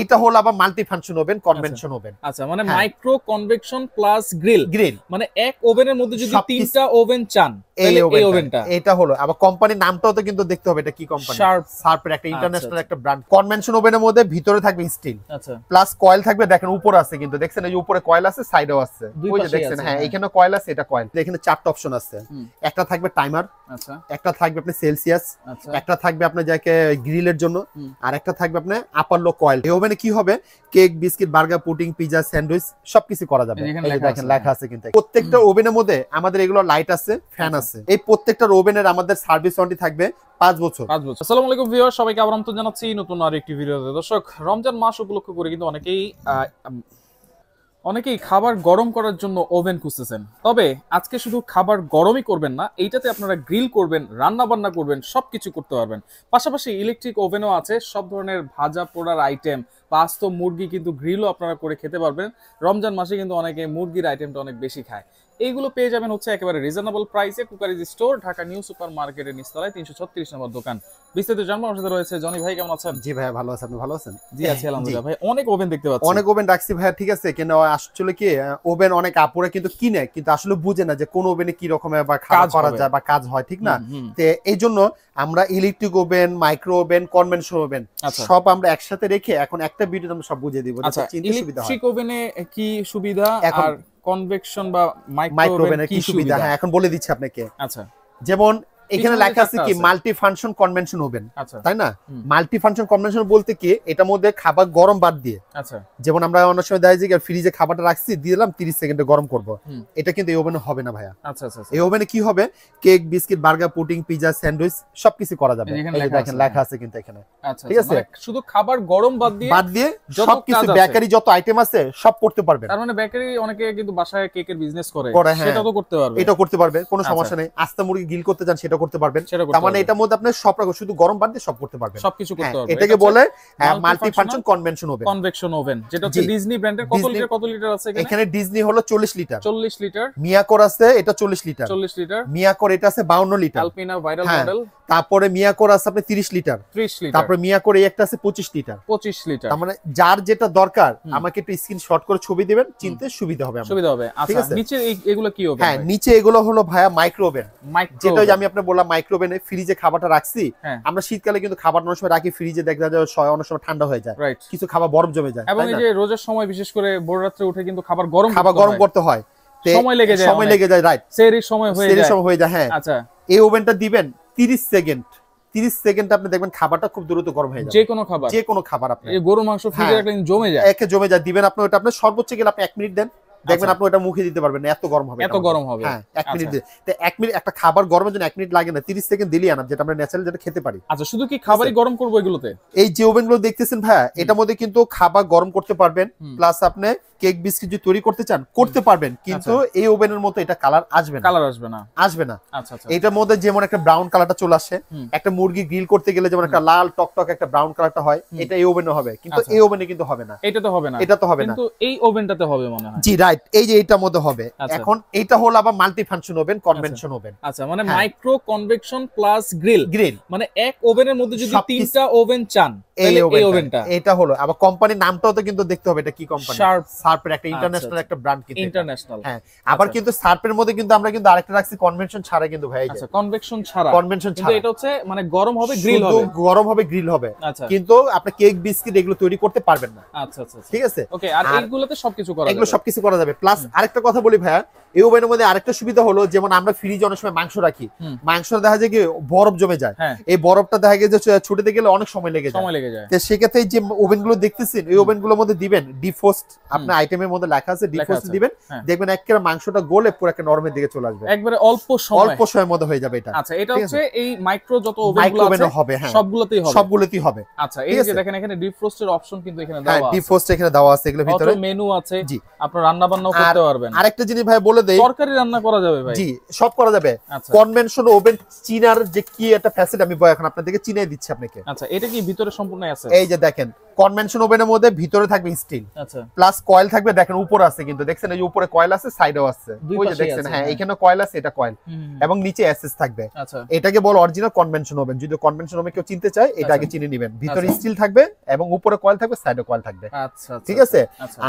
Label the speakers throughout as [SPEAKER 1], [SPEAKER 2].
[SPEAKER 1] এটা হলো আবার multi function oven, convention oven.
[SPEAKER 2] আচ্ছা, মানে মাইক্রো কনভেকশন প্লাস গ্রিল। মানে এক ওভেনের মধ্যে যদি তিনটা ওভেন চান তাহলে এই ওভেনটা।
[SPEAKER 1] এটা হলো আবার কোম্পানির নামটাও তো কিন্তু দেখতে হবে এটা কি কোম্পানি। শার্পের একটা ইন্টারন্যাশনাল একটা ব্র্যান্ড। কনভেনশন ওভেনের মধ্যে ভিতরে থাকবে স্টিল, আচ্ছা, প্লাস কয়েল থাকবে। দেখেন উপরে আছে, কিন্তু দেখছেন এই যে উপরে কয়েল আছে, সাইডেও আছে, ওই যে দেখছেন, হ্যাঁ এখানে কয়েল আছে, এটা কয়েল। এখানে চারটা অপশন আছে, একটা থাকবে টাইমার, আচ্ছা, একটা থাকবে আপনার সেলসিয়াস, একটা থাকবে আপনার যাকে গ্রিলের জন্য, আর একটা থাকবে আপনার আপার লো কয়েল। এই ওভেনে কি হবে, cake, biscuit, burger, pudding, pizza, sandwich সবকিছু করা যাবে। দেখেন লেখা আছে কিন্তু। প্রত্যেকটা ওভেনের মধ্যে আমাদের এগুলো লাইট আছে, ফ্যান আছে। এই প্রত্যেকটা ওভেনের আমাদের সার্ভিস ওয়ারেন্টি থাকবে 5 বছর।
[SPEAKER 2] আসসালামু আলাইকুম ভিউয়ার, সবাইকে আবার আমন্ত্রণ জানাচ্ছি নতুন আরেকটি ভিডিওতে। দর্শক, রমজান মাস উপলক্ষ করে কিন্তু অনেকেই খাবার গরম করার জন্য ওভেন খুঁজতেছেন। তবে আজকে শুধু খাবার গরমই করবেন না, এইটাতে আপনারা গ্রিল করবেন, রান্না বান্না করবেন, সবকিছু করতে পারবেন। পাশাপাশি ইলেকট্রিক ওভেনও আছে, সব ধরনের ভাজা পোড়ার আইটেম, আস্ত মুরগি কিন্তু গ্রিলও আপনারা করে খেতে পারবেন। রমজান মাসে কিন্তু অনেকে মুরগির আইটেমটা অনেক বেশি খায়। এইগুলো পেয়ে যাবেন হচ্ছে একেবারে রিজনেবল প্রাইসে cookeries store, Dhaka new super মার্কেটের নিচতলায় 336 নম্বর দোকান। বিস্তারিত জানবো আমার সাথে রয়েছে জনি ভাই। কেমন আছেন?
[SPEAKER 1] জি ভাই ভালো আছেন, আপনি ভালো আছেন?
[SPEAKER 2] জি আছি আলহামদুলিল্লাহ। ভাই অনেক ওভেন দেখতে পাচ্ছি।
[SPEAKER 1] অনেক ওভেন রাখছি ভাই, ঠিক আছে, কেন আসলে কি ওভেন অনেক আপুরে কিন্তু কিনে, কিন্তু আসলে বুঝে না যে কোন ওভেনে কি রকমের বা কাজ করা যায় বা কাজ হয়, ঠিক না? তো এই জন্য আমরা electric oven, micro oven, convention oven সব আমরা একসাথে রেখে এখন একটা ভিডিওতে আমরা সব বুঝিয়ে দিব।
[SPEAKER 2] আচ্ছা, ইলেকট্রিক ওভেনে কি সুবিধা আর কনভেকশন বা মাইক্রো ওভেনের কি সুবিধা,
[SPEAKER 1] হ্যাঁ এখন বলে দিচ্ছি আপনাকে।
[SPEAKER 2] আচ্ছা,
[SPEAKER 1] যেমন এখানে লেখা আছে কি মাল্টি ফাংশন কনভেনশন ওভেন, তাই না? মাল্টি ফাংশন কনভেনশন বলতে কি, এটার মধ্যে খাবার গরম বাদ দিয়ে, আচ্ছা, যেমন আমরা অনেক সময় দেখা যায় যে ফ্রিজে খাবারটা রাখছি, দিয়ে দিলাম 30 সেকেন্ডে গরম করব, এটা কিন্তু এই ওভেনে হবে না ভাইয়া। আচ্ছা আচ্ছা, এই ওভেনে কি হবে, cake, biscuit, burger, pudding, pizza, sandwich সবকিছু করা যাবে। দেখেন লেখা আছে কিন্তু এখানে, ঠিক আছে,
[SPEAKER 2] শুধু খাবার গরম বাদ দিয়ে
[SPEAKER 1] সবকিছু বেকারি যত আইটেম আছে সব করতে পারবেন।
[SPEAKER 2] তার মানে বেকারি অনেকে কিন্তু বাসায় কেকের বিজনেস করে,
[SPEAKER 1] হ্যাঁ,
[SPEAKER 2] সেটা তো করতে পারবে,
[SPEAKER 1] এটা করতে পারবে, কোনো সমস্যা নেই। আস্তা মুরগি গ্রিল করতে চান সেটা করতে পারবেন। তার মানে এটার মধ্যে আপনি সব রকম শুধু গরম বাদ দিয়ে সব করতে পারবেন, সবকিছু করতে পারবেন। এটাকে বলে multi function convention oven,
[SPEAKER 2] convection oven, যেটা হচ্ছে ডিজনি ব্র্যান্ডের। কত লিটার আছে এখানে?
[SPEAKER 1] এখানে ডিজনি হলো 40 লিটার,
[SPEAKER 2] 40 লিটার।
[SPEAKER 1] মিয়াকোর আছে, এটা 40 লিটার,
[SPEAKER 2] 40 লিটার।
[SPEAKER 1] মিয়াকোর এটা আছে 52 লিটার,
[SPEAKER 2] আলপিনা ভাইরাল মডেল।
[SPEAKER 1] তারপরে মিয়াকোর আছে আপনি 30 লিটার,
[SPEAKER 2] 30 লিটার।
[SPEAKER 1] তারপরে মিয়াকোর এই একটা আছে 25 লিটার,
[SPEAKER 2] 25 লিটার।
[SPEAKER 1] তার মানে যার যেটা দরকার আমাকে একটু স্ক্রিনশট করে ছবি দিবেন, চিনতে সুবিধা হবে।
[SPEAKER 2] আচ্ছা, নিচে এগুলো কি ওভেন?
[SPEAKER 1] হ্যাঁ, নিচে এগুলো হলো ভাইয়া মাইক্রো ওভেন, যেটা আমি আপনাকে বললাম মাইক্রো ওভেনে ফ্রিজে খাবারটা রাখছি। আমরা শীতকালে কিন্তু খাবার অনেক সময় রাখি ফ্রিজে, দেখা যায় অনেক সময় ঠান্ডা হয়ে যায়, কিছু খাবার বরফ জমে যায়,
[SPEAKER 2] এবং এই যে রোজার সময় বিশেষ করে ভোর রাতে উঠে কিন্তু খাবার গরম
[SPEAKER 1] করতে হয়, সময় লেগে যায়, রাইট, সেরির সময় হয়ে যায়। হ্যাঁ, আচ্ছা, এই ওভেনটা দিবেন 30 সেকেন্ড আপনি দেখবেন খাবারটা খুব দ্রুত গরম হয়ে যাবে। যে কোনো খাবার আপনি
[SPEAKER 2] গরু মাংস ফ্রিজে রাখলে জমে যায়, দিবেন আপনি ওটা আপনি সর্বোচ্চ গেলে আপনি 1 মিনিট দেন, দেখবেন আপনি ওটা মুখে দিতে পারবেন না, এত গরম হবে। হ্যাঁ, 1 মিনিট দিতে, 1 মিনিট একটা খাবার গরমের জন্য 1 মিনিট লাগে না, 30 সেকেন্ড দিলেই আনা, যেটা আমরা ন্যাচারাল যেটা খেতে পারি। আচ্ছা, শুধু কি খাবারই গরম করব এগুলোতে?
[SPEAKER 1] এই যে ওভেনগুলো দেখতেছেন ভাইয়া, এটার মধ্যে কিন্তু খাবার গরম করতে পারবেন, প্লাস আপনি কেক, বিস্কিট যদি তৈরি করতে চান করতে পারবেন, কিন্তু এই ওভেনের মতো এটা কালার আসবে না। আচ্ছা, এটার মধ্যে যেমন একটা ব্রাউন কালারটা চলে আসে, একটা মুরগি গ্রিল করতে গেলে যেমন একটা লাল টকটক একটা ব্রাউন কালারটা হয়, এটা এই ওভেনে হবে, কিন্তু এই ওভেনে কিন্তু হবে না। এটা তো হবে না,
[SPEAKER 2] কিন্তু এই ওভেনটাতে হবে মনে হয়।
[SPEAKER 1] জি রাইট, এই যে এটার মধ্যে হবে। এখন এটা হলো আবার multi function oven, convention oven.
[SPEAKER 2] আচ্ছা, মানে মাইক্রো কনভেকশন প্লাস গ্রিল, মানে এক ওভেনের মধ্যে যদি তিনটা ওভেন চান তাহলে এই ওভেনটা।
[SPEAKER 1] এটা হলো আবার কোম্পানির নামটাও তো কিন্তু দেখতে হবে, এটা কি কোম্পানি। শার্পের একটা ইন্টারন্যাশনাল একটা ব্র্যান্ড, কিন্তু
[SPEAKER 2] ইন্টারন্যাশনাল।
[SPEAKER 1] হ্যাঁ, আবার কিন্তু শার্পের মধ্যে কিন্তু আমরা কিন্তু আরেকটা রাখছি কনভেনশন ছাড়া, কিন্তু ভাই
[SPEAKER 2] আচ্ছা, কনভেকশন ছাড়া, কিন্তু এটা হচ্ছে মানে গরম হবে গ্রিল হবে,
[SPEAKER 1] কিন্তু আপনি কেক, বিস্কিট এগুলো তৈরি করতে পারবেন না।
[SPEAKER 2] আচ্ছা আচ্ছা,
[SPEAKER 1] ঠিক আছে,
[SPEAKER 2] ওকে। আর এইগুলোতে সবকিছু
[SPEAKER 1] করা যাবে। প্লাস আরেকটা কথা বলি ভাইয়া, এই ওভেনের মধ্যে আরেকটা সুবিধা হলো, যেমন আমরা ফ্রিজে অনেক সময় মাংস রাখি, মাংস দেখা যায় কি বরফ জমে যায়, এই বরফটা দেখা যায় যে ছুটে গেলে অনেক সময় লেগে যায়। তো সেক্ষেত্রে যে ওভেনগুলো দেখতেছেন, এই ওভেনগুলোর মধ্যে দিবেন ডিফ্রস্ট, আপনার আইটেমের মধ্যে লেখা আছে ডিফ্রস্ট দিবেন, দেখবেন একেবারে মাংসটা গলে পুরো একটা নরমের দিকে চলে আসবে,
[SPEAKER 2] একবারে অল্প সময়ের মধ্যে হয়ে যাবে এটা। আচ্ছা, এটা হচ্ছে এই মাইক্রো যত ওভেনগুলো আছে
[SPEAKER 1] হবে, হ্যাঁ সবগুলোতেই হবে।
[SPEAKER 2] আচ্ছা, এই যে দেখেন এখানে ডিফ্রস্টের অপশন কিন্তু এখানে দেওয়া আছে,
[SPEAKER 1] হ্যাঁ ডিফ্রস্ট এখানে দেওয়া আছে, এগুলোর ভিতরে
[SPEAKER 2] মেনু আছে, জি, আপনি রান্না বান্নাও করতে পারবেন।
[SPEAKER 1] আরেকটা জিনিস ভাই বলে দেই,
[SPEAKER 2] তরকারি রান্না করা যাবে ভাই,
[SPEAKER 1] জি সব করা যাবে। কনভেনশন ওভেন চিনার যে কি একটা ফ্যাসিলিটি আমি এখন আপনাদেরকে চিনিয়ে দিচ্ছি আপনাকে।
[SPEAKER 2] আচ্ছা, এটা কি ভিতরে সম্পূর্ণ সম্পূর্ণ আছে।
[SPEAKER 1] এই যে দেখেন কনভেনশন ওভেনের মধ্যে ভিতরে থাকবে স্টিল,
[SPEAKER 2] আচ্ছা,
[SPEAKER 1] প্লাস কয়েল থাকবে, দেখেন উপরে আছে কিন্তু দেখছেন এই যে উপরে কয়েল আছে, সাইডেও আছে, ওই যে দেখছেন, হ্যাঁ এখানে কয়েল আছে, এটা কয়েল, এবং নিচে এসএস থাকবে।
[SPEAKER 2] আচ্ছা,
[SPEAKER 1] এটাকে বল অরিজিনাল কনভেনশন ওভেন। যদি কনভেনশন ওভেন কেউ চিনতে চায় এটা আগে চিনে নেবেন। ভিতরে স্টিল থাকবে এবং উপরে কয়েল থাকবে, সাইডে কয়েল থাকবে।
[SPEAKER 2] আচ্ছা,
[SPEAKER 1] ঠিক আছে।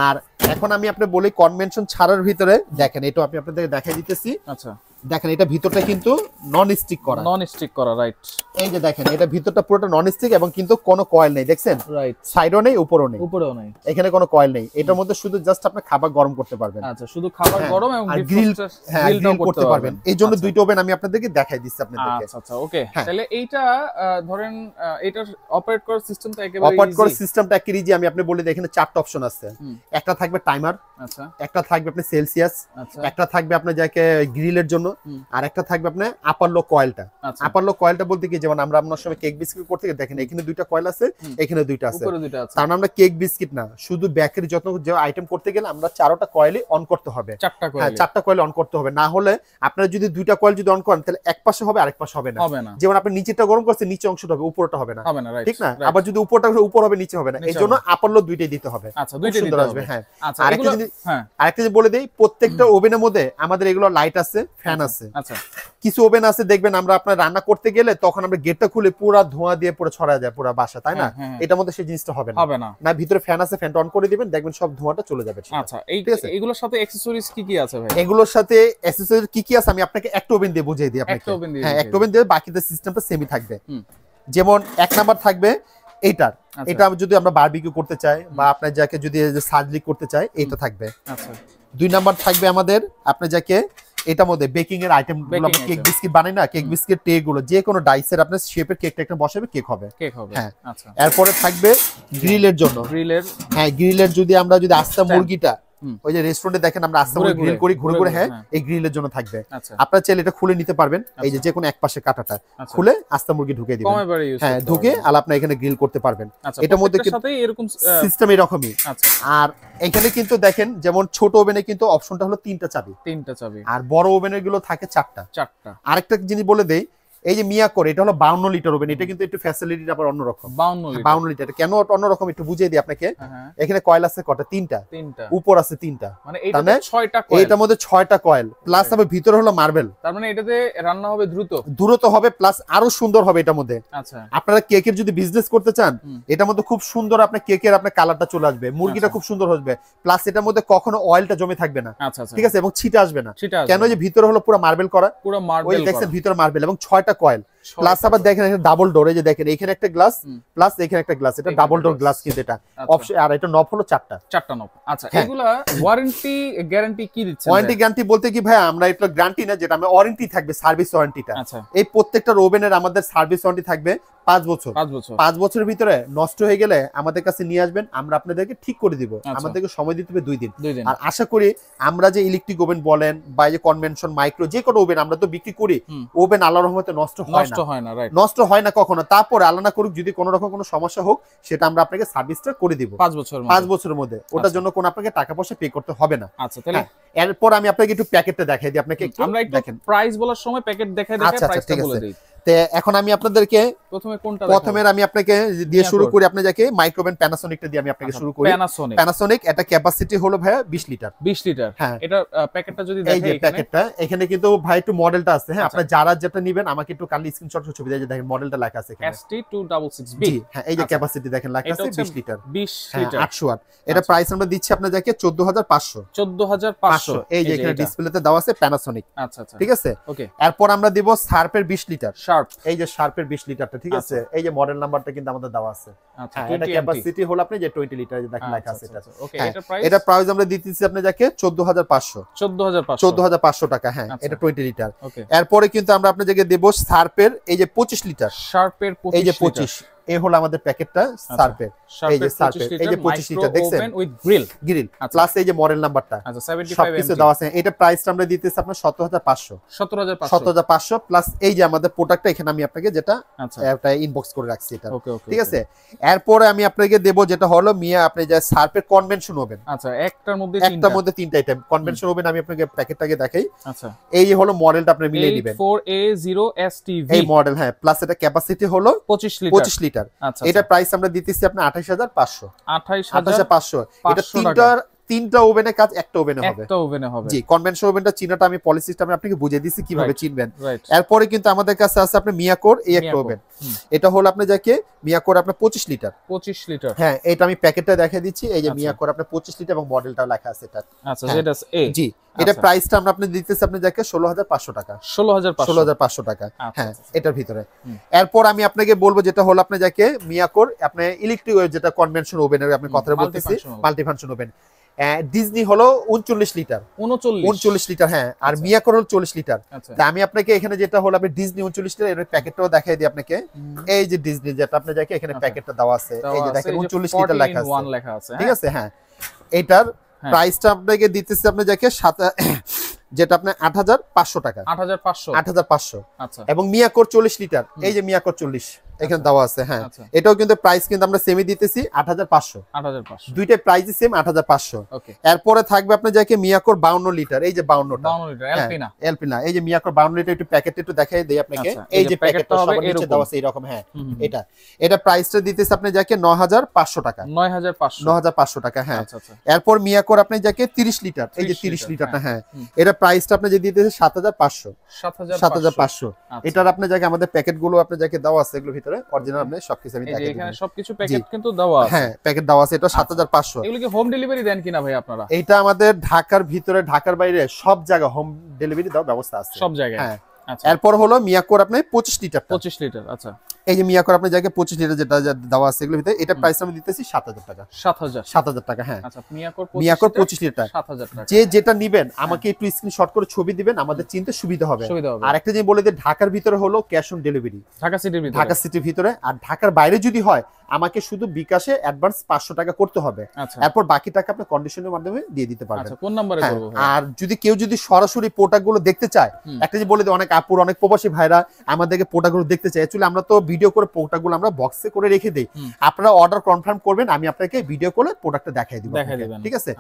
[SPEAKER 1] আর এখন আমি আপনাকে বলি কনভেনশন ছাড়ার ভিতরে দেখেন, এটা আমি আপনাদের দেখাই দিতেছি।
[SPEAKER 2] আচ্ছা,
[SPEAKER 1] দেখেন এটা ভিতরটা কিন্তু নন স্টিক করা,
[SPEAKER 2] রাইট।
[SPEAKER 1] এই যে দেখেন এটা ভিতরটা পুরোটা নন স্টিক এবং কিন্তু কোনো কয়েল নেই, দেখছেন,
[SPEAKER 2] রাইট,
[SPEAKER 1] সাইডও নেই উপরেও নেই, এখানে কোনো কয়েল নেই। এটার মধ্যে শুধু জাস্ট আপনি খাবার গরম করতে পারবেন।
[SPEAKER 2] আচ্ছা, শুধু খাবার গরম এবং
[SPEAKER 1] গ্রিল করতে পারবেন। এই জন্য দুইটা ওভেন আমি আপনাদেরকে দেখাই দিচ্ছি আপনাদেরকে।
[SPEAKER 2] আচ্ছা, ওকে। তাহলে এইটা ধরেন এটা অপারেট করার সিস্টেমটা একেবারে
[SPEAKER 1] অপারেট করার সিস্টেমটা একেবারে ইজি। আমি আপনাকে বলি এখানে চারটা অপশন আছে। একটা থাকবে টাইমার,
[SPEAKER 2] আচ্ছা,
[SPEAKER 1] একটা থাকবে আপনি সেলসিয়াস, একটা থাকবে আপনার যাকে গ্রিলের জন্য, আর একটা থাকবে আপনার আপার লো কয়েলটা। আপার লো কয়েলটা বলতে কি, যেমন আমরা আপনার সময় কেক বিস্কিট করতে গিয়ে দেখেন এখানে দুইটা কয়েল আছে, এখানে দুইটা আছে। তার মানে আমরা কেক বিস্কিট না, শুধু বেকারি যত যে আইটেম করতে গেলে আমরা চারটা কয়েলই অন করতে হবে। চারটা কয়েল অন করতে হবে, না হলে আপনারা যদি দুইটা কয়েল যদি অন করেন তাহলে এক পাশে হবে, আরেক পাশে হবে না। যেমন আপনি নিচেটা গরম করছেন, নিচে অংশটা হবে, উপরটা হবে না, ঠিক না? আবার যদি উপরটা উপর হবে, নিচে হবে না। এই জন্য আপার লো দুইটাই দিতে হবে।
[SPEAKER 2] আচ্ছা, দুইটাই দিতে হবে।
[SPEAKER 1] হ্যাঁ। আরেকটা জিনিস বলে দেই, প্রত্যেকটা ওভেনের মধ্যে আমাদের এগুলো লাইট আছে, ফ্যান আছে।
[SPEAKER 2] আচ্ছা,
[SPEAKER 1] কিছু ওভেন আছে দেখবেন আমরা আপনার রান্না করতে গেলে তখন আমরা গেটটা খুলে পুরো ধোঁয়া দিয়ে পুরো ছড়ায় যায় পুরো বাসা, তাই না? এটার মধ্যে সেই জিনিসটা হবে না। না, ভিতরে ফ্যান আছে, ফ্যানটা অন করে দিবেন, দেখবেন সব ধোঁয়াটা চলে যাবে।
[SPEAKER 2] আচ্ছা, এইগুলোর সাথে অ্যাকসেসরিজ কি কি আছে ভাই?
[SPEAKER 1] এগুলোর সাথে অ্যাকসেসরিজ কি কি আছে আমি আপনাকে একটা ওভেন দিয়ে বুঝিয়ে দিই আপনাকে। হ্যাঁ, একটা ওভেন দিয়ে বাকিটা সিস্টেমটা সেমই থাকবে। যেমন এক নাম্বার থাকবে এইটার, এটা যদি আমরা বারবিকিউ করতে চাই বা আপনার যাকে যদি সার্জারি করতে চাই, এটা থাকবে।
[SPEAKER 2] আচ্ছা,
[SPEAKER 1] দুই নাম্বার থাকবে আমাদের আপনার যাকে এটার মধ্যে বেকিং এর আইটেম গুলো, কেক বিস্কিট বানাই না, কেক বিস্কিট ট্রে গুলো, যে কোনো ডাইসের আপনার শেপের কেকটা একটা বসাবে, কেক হবে। হ্যাঁ। আচ্ছা, এরপরে থাকবে গ্রিলের জন্য। হ্যাঁ, গ্রিলের যদি আমরা যদি আস্তা মুরগিটা ওই যে রেস্টুরেন্টে দেখেন আমরা আস্তা মুরগি গ্রিল করি ঘুরে ঘুরে, হ্যাঁ, এই গ্রিলের জন্য থাকবে। আপনারা চাইলে এটা খুলে নিতে পারবেন, এই যে কোনো এক পাশে কাটাটা খুলে আস্তা মুরগি ঢুকিয়ে দিবেন। হ্যাঁ, ঢুকে আর আপনি এখানে গ্রিল করতে পারবেন। এটার মধ্যে এরকম সিস্টেম এরকমই। আর এখানে কিন্তু দেখেন যেমন ছোট ওভেনে কিন্তু অপশনটা হলো তিনটা চাবি, আর বড় ওভেনের গুলো থাকে চারটা। আরেকটা জিনিস বলে দেই, এই যে মিয়া করে এটা হলো 52 লিটার ওভেন, এটা কিন্তু একটু ফ্যাসিলিটিটা আবার অন্যরকম। 52 লিটার কেন অন্যরকম একটু বুঝিয়ে দিই আপনাকে। এখানে কয়েল আছে কটা? তিনটা। উপর আছে তিনটা, মানে এটাতে 6টা কয়েল, এটার মধ্যে 6টা কয়েল, প্লাস আবার ভিতরে হলো মার্বেল। তার মানে এটাতে রান্না হবে দ্রুত হবে, প্লাস আরো সুন্দর হবে এটার মধ্যে। আচ্ছা, আপনারা কেকের যদি বিজনেস করতে চান, এটার মধ্যে খুব সুন্দর আপনার কেকের আপনার কালারটা চলে আসবে, মুরগিটা খুব সুন্দর হবে, প্লাস এটার মধ্যে কখনো অয়েলটা জমে থাকবে না। ঠিক আছে, এবং ছিটা আসবে না। কেন? যে ভিতরে হলো পুরো মার্বেল করা, ওই দেখছেন ভিতরে মার্বেল এবং 6টা কয়েল, প্লাস আবার দেখেন এখানে ডাবল ডোর, এই যে দেখেন এখানে একটা গ্লাস, প্লাস এখানে একটা গ্লাস, এটা ডাবল ডোর গ্লাস কিন্তু এটা অপশন। আর এটা নব হলো চারটা নব। আচ্ছা, এগুলা ওয়ারেন্টি গ্যারান্টি কি দিচ্ছেন? ওয়ারেন্টি গ্যারান্টি বলতে কি ভাই, আমরা এটা গ্যারান্টি না, যেটা আমরা ওয়ারেন্টি থাকবে সার্ভিস ওয়ারেন্টিটা। এই প্রত্যেকটা ওভেনের আমাদের সার্ভিস ওয়ারেন্টি থাকবে 5 বছর। 5 বছরের ভিতরে নষ্ট হয়ে গেলে আমাদের কাছে নিয়ে আসবেন, আমরা আপনাদেরকে ঠিক করে দিব। আমাদেরকে সময় দিতে হবে 2 দিন। আর আশা করি আমরা যে ইলেকট্রিক ওভেন বলেন বা যে কনভেনশন মাইক্রো যে কোনো ওভেন আমরা তো বিক্রি করি, ওভেন আল্লাহর রহমতে নষ্ট হয় না কখনো। তারপরে আল্লাহ না করুক যদি কোনো রকম কোনো সমস্যা হোক, সেটা আমরা আপনাকে সার্ভিসটা করে দিব 5 বছরের মধ্যে। ওটার জন্য কোনো আপনাকে টাকা পয়সা পে করতে হবে না। আচ্ছা, তাহলে এরপর আমি আপনাকে একটু প্যাকেটটা দেখাই দিই আপনাকে। আমরা একটু প্রাইস বলার সময় প্যাকেট দেখাই প্রাইসটা বলে দেই। এখন আমি আপনাদেরকে প্রথমে আমি আপনাকে দিয়ে শুরু করি, আপনি যাকে মাইক্রোওভেন প্যানাসোনিকটা দিয়ে আমি আপনাকে শুরু করি। প্যানাসোনিক এটা ক্যাপাসিটি হলো ভাই 20 লিটার। হ্যাঁ, এটা প্যাকেটটা যদি দেখেন, এই যে প্যাকেটটা এখানে কিন্তু ভাই একটু মডেলটা আছে। হ্যাঁ, আপনারা যারা যেটা নেবেন আমাকে একটু কালি স্ক্রিনশট ছবি দিয়ে দেখেন, মডেলটা লেখা আছে এখানে ST266B। হ্যাঁ, এই যে ক্যাপাসিটি দেখেন লেখা আছে 20 লিটার, 20 লিটার 800 ওয়াট। এটা প্রাইস আমরা দিচ্ছি আপনাদের যাকে 14500। এই যে এখানে ডিসপ্লেতে দেওয়া আছে প্যানাসোনিক। আচ্ছা, ঠিক আছে, ওকে। এরপর আমরা দেব শার্পের 20 লিটার। এই যে শার্পের 20 লিটারটা, ঠিক আছে, এই যে মডেল নাম্বারটা কিন্তু আমাদের দেওয়া আছে। আচ্ছা, এটা ক্যাপাসিটি হলো আপনি যে 20 লিটার দেখেন লেখা আছে এটা। ওকে, এটা প্রাইস আমরা দিতেছি আপনি যাকে 14500 টাকা। হ্যাঁ, এটা 20 লিটার। এরপরে কিন্তু আমরা আপনাদের যাকে দেব শার্পের এই যে 25 লিটার। এই যে 25, এই হলো আমাদের প্যাকেটটা শার্পের। এই যে শার্পের এই যে 25 লিটার দেখছেন উইথ গ্রিল প্লাস এই যে মডেল নাম্বারটা। আচ্ছা, 75 কিছু দেওয়া আছে। এটা প্রাইসটা আমরা দিতেছি আপনার 17500 প্লাস এই যে আমাদের প্রোডাক্টটা এখানে আমি আপনাকে যেটা এটা ইনবক্স করে রাখছি এটা। ঠিক আছে, এরপরে আমি আপনাকে দেব যেটা হলো মিয়া আপনি যে শার্পের কনভেনশন ওভেন। আচ্ছা, একটার মধ্যে তিনটা আইটেম কনভেনশন ওভেন আমি আপনাকে প্যাকেটটাকে দেখাই। আচ্ছা, এই হলো মডেলটা আপনি মিলিয়ে নেবেন 84A0STV এই মডেল। হ্যাঁ, প্লাস এটা ক্যাপাসিটি হলো 25 লিটার। লিটার। এটা প্রাইস আমরা দিতেছি আপনার 28500। 28500। এটা তিনটা ওভেনের কাজ একটা ওভেনে হবে। জি, কনভেনশনাল ওভেনটা চিনাটা আমি পলি সিস্টেমে আপনাকে বুঝিয়ে দিচ্ছি কিভাবে চিনবেন। এরপরে কিন্তু আমাদের কাছে আছে আপনার মিয়াকোর এই একটা ওভেন। এটা হলো আপনার যাকে মিয়াকোর আপনার 25 লিটার। হ্যাঁ, এটা আমি প্যাকেটটা দেখিয়ে দিচ্ছি। এই যে মিয়াকোর আপনার 25 লিটার এবং মডেলটাও লেখা আছে এটা।
[SPEAKER 2] আচ্ছা, যেটা এ।
[SPEAKER 1] জি, এটা প্রাইসটা আমরা আপনি দিতেছি আপনি যাকে 16500 টাকা। 16500 টাকা। হ্যাঁ, এটার ভিতরে। এরপর আমি আপনাকে বলবো যেটা হলো আপনি যাকে মিয়াকোর আপনি ইলেকট্রিক যেটা কনভেনশনাল ওভেনের আপনি কথা বলতেছি, মাল্টিফাংশন ওভেন। ডিজনি হলো 39 লিটার। 39 লিটার, হ্যাঁ। আর মিয়াকোর হলো 40 লিটার। তা আমি আপনাকে এখানে যেটা হলো আপনি ডিজনি 39 লিটার এর প্যাকেটটাও দেখাই দিই আপনাকে। এই যে ডিজনি যেটা আপনি যাকে এখানে প্যাকেটটা দেওয়া আছে, এই যে দেখেন 39 লিটার লেখা আছে। ঠিক আছে, হ্যাঁ। এটার প্রাইসটা আপনাকে দিতেছি আপনি যাকে যেটা আপনার 8500 টাকা। 8500। আচ্ছা। এবং মিয়াকোর 40 লিটার, এই যে মিয়াকোর 40 এখানে দেওয়া আছে। হ্যাঁ, এটাও কিন্তু প্রাইস কিন্তু আমরা সেমি দিতেছি 8500। দুইটাই প্রাইসই সেম 8500। এরপরে থাকবে আপনার যাকে মিয়াকোর 52 লিটার, এই যে 52টা এলপিনা। এই যে মিয়াকোর 52 লিটার একটু প্যাকেটটা একটু দেখাই দেই আপনাকে। এই যে প্যাকেটটা সবার নিচে দেওয়া আছে এরকম। হ্যাঁ, এটা প্রাইসটা দিতেছি আপনি যাকে 9500 টাকা। 9500 টাকা। হ্যাঁ। এরপর মিয়াকোর আপনি যাকে 30 লিটার, এই যে 30 লিটারটা। হ্যাঁ, এটা প্রাইসটা আপনি যে দিতেছে 7500। এটার আপনি যাকে আমাদের প্যাকেটগুলো আপনি যাকে দেওয়া আছে এগুলো ভিতরে অরিজিনাল আপনি সবকিছু আমি দেখাই দিই।
[SPEAKER 2] এখানে সবকিছু প্যাকেট কিন্তু দেওয়া আছে।
[SPEAKER 1] হ্যাঁ, প্যাকেট দেওয়া আছে। এটা 7500।
[SPEAKER 2] এগুলো কি হোম ডেলিভারি দেন কিনা ভাই আপনারা?
[SPEAKER 1] এটা আমাদের ঢাকার ভিতরে ঢাকার বাইরে সব জায়গায় হোম ডেলিভারি দেওয়ার ব্যবস্থা আছে
[SPEAKER 2] সব জায়গায়।
[SPEAKER 1] হ্যাঁ। এরপর হলো মিয়াকোর আপনি 25 লিটার।
[SPEAKER 2] 25 লিটার। আচ্ছা,
[SPEAKER 1] এই যে মিয়াকোর আপনি যাকে 25 লিটার যেটা দেওয়া আছে এগুলোর ভিতরে, এটা প্রাইস আমি দিতেছি 7000 টাকা। 7000 টাকা। হ্যাঁ।
[SPEAKER 2] আচ্ছা, মিয়াকোর
[SPEAKER 1] 25 লিটার
[SPEAKER 2] 7000 টাকা।
[SPEAKER 1] যে যেটা নেবেন আমাকে একটু স্ক্রিনশট করে ছবি দিবেন, আমাদের চিনতে সুবিধা হবে। আর একটা জিনিস বলে দিই, ঢাকার ভিতরে হলো ক্যাশ অন ডেলিভারি, ঢাকা সিটির ভিতরে। আর ঢাকার বাইরে যদি হয় আমাকে শুধু বিকাশে অ্যাডভান্স 500 টাকা করতে হবে। এরপর বাকি টাকা আপনি কন্ডিশনের মাধ্যমে দিয়ে দিতে পারবেন।
[SPEAKER 2] কোন নম্বরে করব?
[SPEAKER 1] আর যদি কেউ সরাসরি প্রোডাক্টগুলো দেখতে চায়, একটা যে বলে দিই, অনেক আপুর অনেক প্রবাসী ভাইরা আমাদেরকে প্রোডাক্টগুলো দেখতে চায়। অ্যাকচুয়ালি আমরা তো ভিডিও করে প্রোডাক্টগুলো আমরা বক্সে করে রেখে দেই। আপনারা অর্ডার কনফার্ম করবেন, আমি আপনাকে ভিডিও করে প্রোডাক্টটা দেখাই দিব। ঠিক আছে।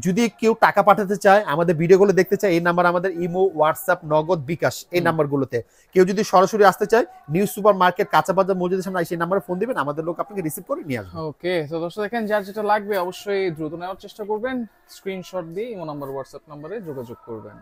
[SPEAKER 1] যদি কেউ টাকা পাঠাতে চায়, আমাদের ভিডিওগুলো দেখতে চায়, এই নাম্বার আমাদের ইমো, হোয়াটসঅ্যাপ, নগদ, বিকাশ এই নাম্বারগুলোতে। কেউ যদি সরাসরি আসতে চায়, নিউ সুপার মার্কেট কাঁচা বাজার মসজিদের সামনে সেই নাম্বারে ফোন দিবেন, আমাদের লোক আপনাকে রিসিভ করে নিয়ে আসবে।
[SPEAKER 2] ওকে, তো দর্শক দেখেন, যার যেটা লাগবে অবশ্যই দ্রুত নেওয়ার চেষ্টা করবেন। স্ক্রিনশট দিয়ে ইমো নাম্বার, হোয়াটসঅ্যাপ নাম্বারে যোগাযোগ করবেন।